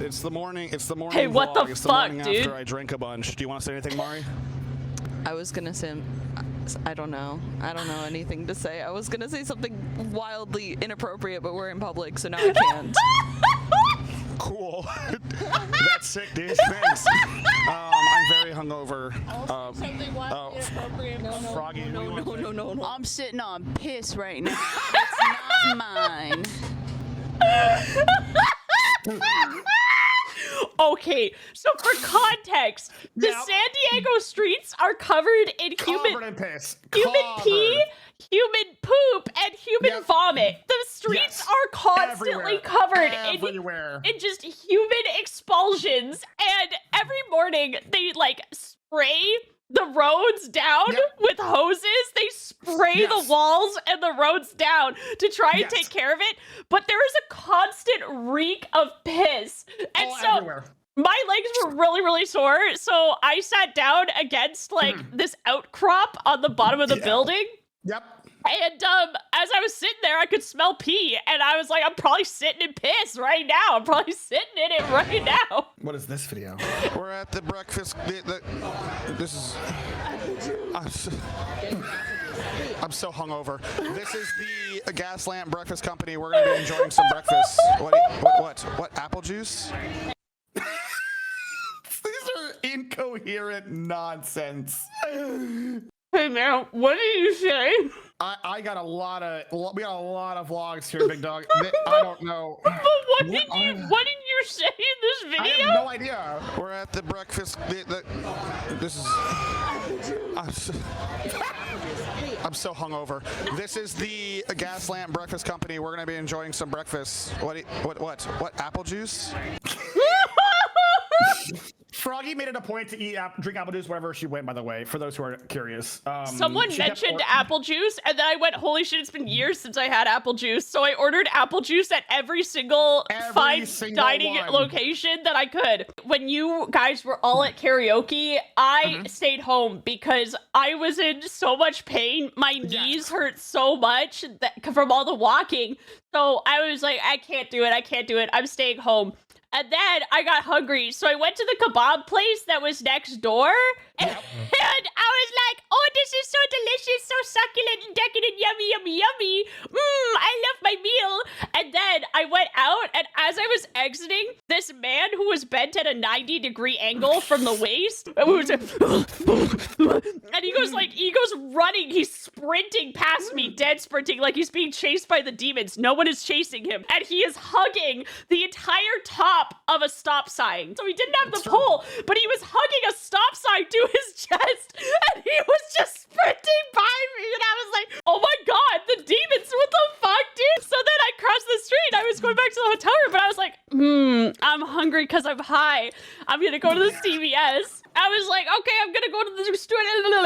It's the morning. It's the morning. Hey, what vlog. the It's fuck, the morning dude? after I drink a bunch. Do you want to say anything, Mari? I was gonna say, I don't know. I don't know anything to say. I was gonna say something wildly inappropriate, but we're in public, so now I can't. Cool. That's sick, dude. Thanks. I'm very hungover. Something wildly inappropriate. Froggy. No. I'm sitting on piss right now. It's not mine. Okay, so for context, the San Diego streets are covered in human piss. human pee, human poop, and human vomit. The streets are constantly covered in just human expulsions, and every morning they like spray the roads down with hoses. They spray the walls and the roads down to try and take care of it, but there is a constant reek of piss. And so my legs were really, really sore, so I sat down against like this outcrop on the bottom of the building. Yep. And as I was sitting there, I could smell pee, and I was like, I'm probably sitting in piss right now. I'm probably sitting in it right now. What is this video? We're at the breakfast. This is. I'm so hungover. This is the Gaslamp Breakfast Company. We're gonna be enjoying some breakfast. What? Apple juice? These are incoherent nonsense. Hey man, what did you say? We got a lot of vlogs here, big dog. I don't know. But what did you say in this video? I have no idea. We're at the breakfast. This is. I'm so hungover. This is the Gaslamp Breakfast Company. We're gonna be enjoying some breakfast. What? Apple juice? Froggy made it a point to drink apple juice wherever she went, by the way, for those who are curious. Someone mentioned apple juice, and then I went, holy shit, it's been years since I had apple juice. So I ordered apple juice at every single fine dining location that I could. When you guys were all at karaoke, I stayed home because I was in so much pain. My knees hurt so much from all the walking. So I was like, I can't do it. I'm staying home. And then I got hungry, so I went to the kebab place that was next door, and I was like, oh, this is so delicious, so succulent and decadent, yummy. I love my meal. And then I went out, and as I was exiting, this man who was bent at a 90-degree angle from the waist, and he goes running, he's sprinting past me, dead sprinting, like he's being chased by the demons. No one is chasing him, and he is hugging the entire top of a stop sign. So he didn't have the pole, but he was hugging a stop sign to his chest, and he was just sprinting by me, and I was like, oh my god, the demons, what the fuck, dude? So then I crossed the street, I was going back to the hotel room, but I was like, I'm hungry because I'm high. I'm gonna go to the CVS. I was like, okay, I'm gonna go to the store, and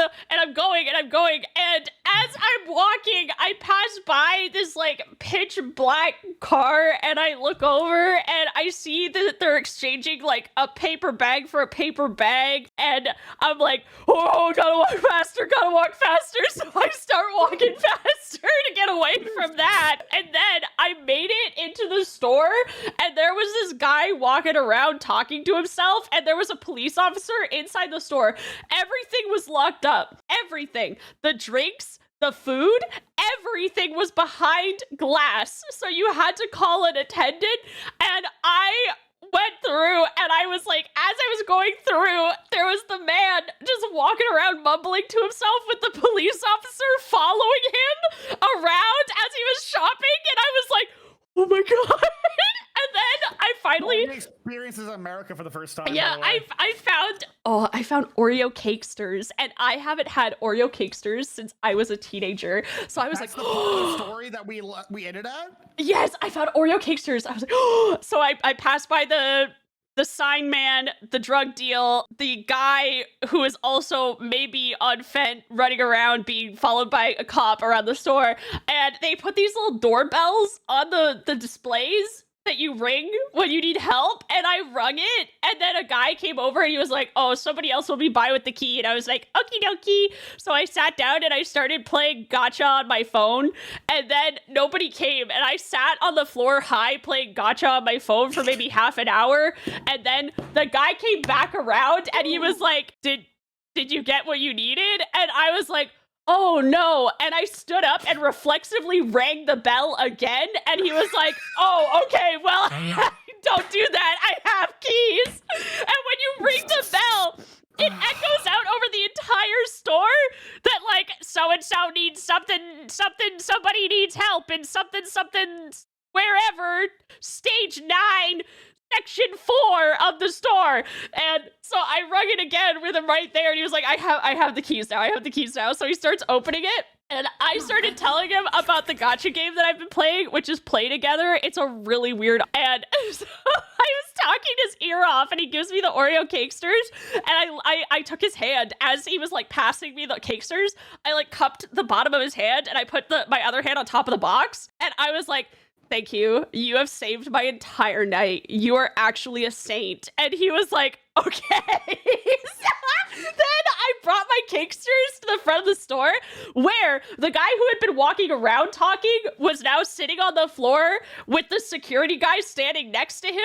I'm going, and as I'm walking, I pass by this like pitch black car, and I look over, and I see that they're exchanging like a paper bag for a paper bag, and I'm like, oh, gotta walk faster, so I start walking faster to get away from that, and then I made it into the store, and there was this guy walking around talking to himself, and there was a police officer inside the store. Everything was locked up. Everything. The drinks, the food, everything was behind glass. So you had to call an attendant, and I went through, and I was like, as I was going through, there was the man just walking around mumbling to himself with the police officer following him around as he was shopping, and I was like, oh my god. And then I finally experiences America for the first time. Yeah, I found Oreo Cakesters, and I haven't had Oreo Cakesters since I was a teenager. So I was like, the story that we ended at? Yes, I found Oreo Cakesters. I was like, oh. So I passed by the sign man, the drug deal, the guy who is also maybe on Fent running around being followed by a cop around the store, and they put these little doorbells on the displays that you ring when you need help, and I rung it, and then a guy came over and he was like, oh, somebody else will be by with the key, and I was like, okie dokie. So I sat down and I started playing gacha on my phone, and then nobody came, and I sat on the floor high playing gacha on my phone for maybe half an hour, and then the guy came back around and he was like, did you get what you needed? And I was like, oh no. And I stood up and reflexively rang the bell again. And he was like, oh, okay, well, don't do that. I have keys. And when you ring the bell, it echoes out over the entire store that like so-and-so needs something, somebody needs help and something, wherever, stage 9, section 4 of the store. And so I rung it again with him right there, and he was like, I have the keys now. So he starts opening it, and I started telling him about the gacha game that I've been playing, which is Play Together. It's a really weird, and so I was talking his ear off, and he gives me the Oreo cakesters, and I took his hand as he was like passing me the cakesters. I like cupped the bottom of his hand, and I put my other hand on top of the box, and I was like, thank you. You have saved my entire night. You are actually a saint. And he was like, okay. Then I brought my cakesters to the front of the store, where the guy who had been walking around talking was now sitting on the floor with the security guy standing next to him.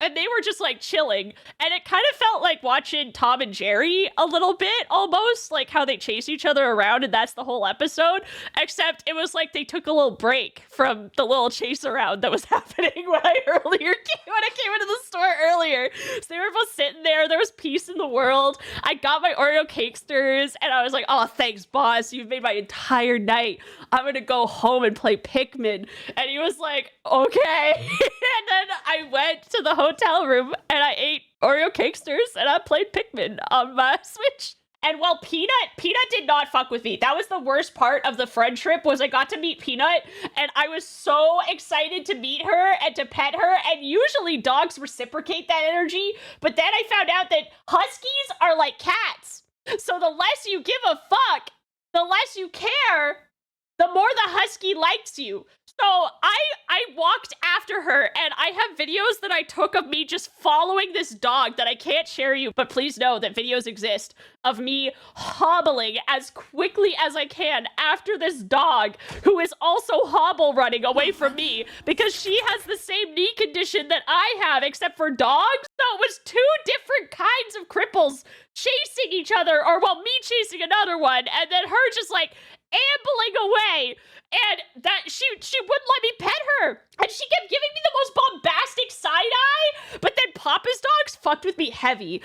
And they were just like chilling. And it kind of felt like watching Tom and Jerry a little bit, almost like how they chase each other around. And that's the whole episode. Except it was like they took a little break from the little chase around that was happening when I came into the store earlier. So they were both sitting there. There was peace in the world. I got my Oreo cakesters and I was like, oh, thanks, boss. You've made my entire night. I'm going to go home and play Pikmin. And he was like, okay. And then I went to the hotel room and I ate Oreo cakesters and I played Pikmin on my Switch. And while Peanut did not fuck with me. That was the worst part of the friend trip, was I got to meet Peanut and I was so excited to meet her and to pet her. And usually dogs reciprocate that energy. But then I found out that huskies are like cats. So the less you give a fuck, the less you care, the more the husky likes you. So I walked after her, and I have videos that I took of me just following this dog that I can't share you, but please know that videos exist of me hobbling as quickly as I can after this dog, who is also hobble running away from me because she has the same knee condition that I have, except for dogs. So it was two different kinds of cripples chasing each other, or well, me chasing another one, and then her just like ambling away. And that she wouldn't let me pet her. And she kept giving me the most bombastic side eye. But then Papa's dogs fucked with me heavy.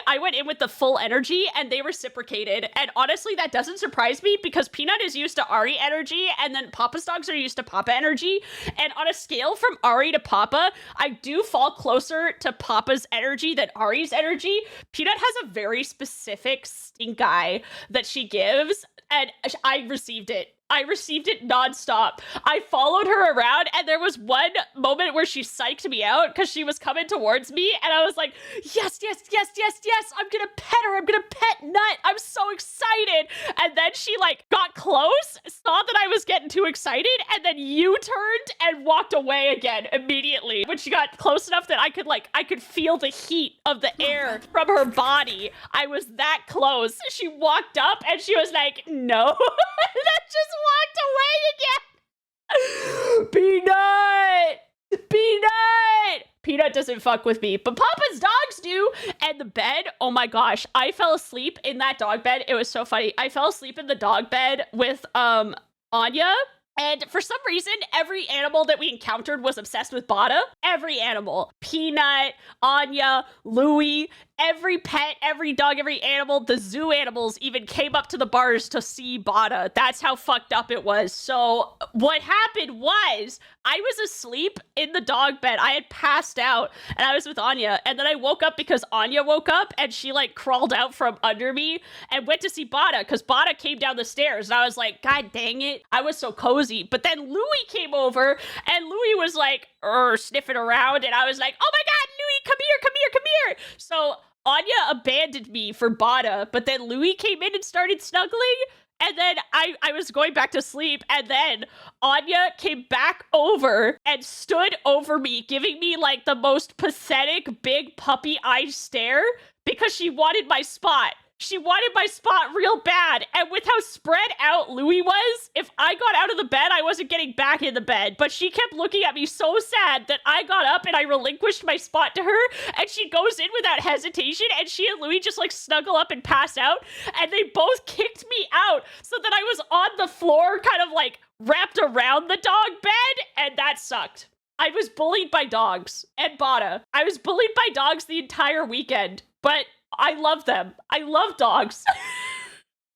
I went in with the full energy and they reciprocated. And honestly, that doesn't surprise me because Peanut is used to Ari energy and then Papa's dogs are used to Papa energy. And on a scale from Ari to Papa, I do fall closer to Papa's energy than Ari's energy. Peanut has a very specific stink eye that she gives. And I received it. Nonstop. I followed her around, and there was one moment where she psyched me out because she was coming towards me, and I was like, yes, I'm gonna pet her. I'm gonna pet Nut. I'm so excited. And then she like got close, saw that I was getting too excited, and then U-turned and walked away again immediately. When she got close enough that I could feel the heat of the air from her body. I was that close. She walked up and she was like, no. And then just walked away again. Peanut doesn't fuck with me, but Papa's dogs do. And the bed, oh my gosh, I fell asleep in that dog bed. It was so funny. I fell asleep in the dog bed with Anya. And for some reason, every animal that we encountered was obsessed with Bada. Every animal. Peanut, Anya, Louie, every pet, every dog, every animal, the zoo animals even came up to the bars to see Bada. That's how fucked up it was. So what happened was I was asleep in the dog bed. I had passed out and I was with Anya. And then I woke up because Anya woke up and she like crawled out from under me and went to see Bada because Bada came down the stairs. And I was like, God dang it. I was so cozy. But then Louie came over and Louie was like sniffing around. And I was like, oh my God, Louie, come here. So Anya abandoned me for Bada, but then Louie came in and started snuggling, And then I was going back to sleep, and then Anya came back over and stood over me, giving me like the most pathetic big puppy eye stare because she wanted my spot. She wanted my spot real bad. And with how spread out Louis was, if I got out of the bed, I wasn't getting back in the bed. But she kept looking at me so sad that I got up and I relinquished my spot to her. And she goes in without hesitation. And she and Louis just like snuggle up and pass out. And they both kicked me out so that I was on the floor, kind of like wrapped around the dog bed. And that sucked. I was bullied by dogs and Bada. I was bullied by dogs the entire weekend. But I love them. I love dogs.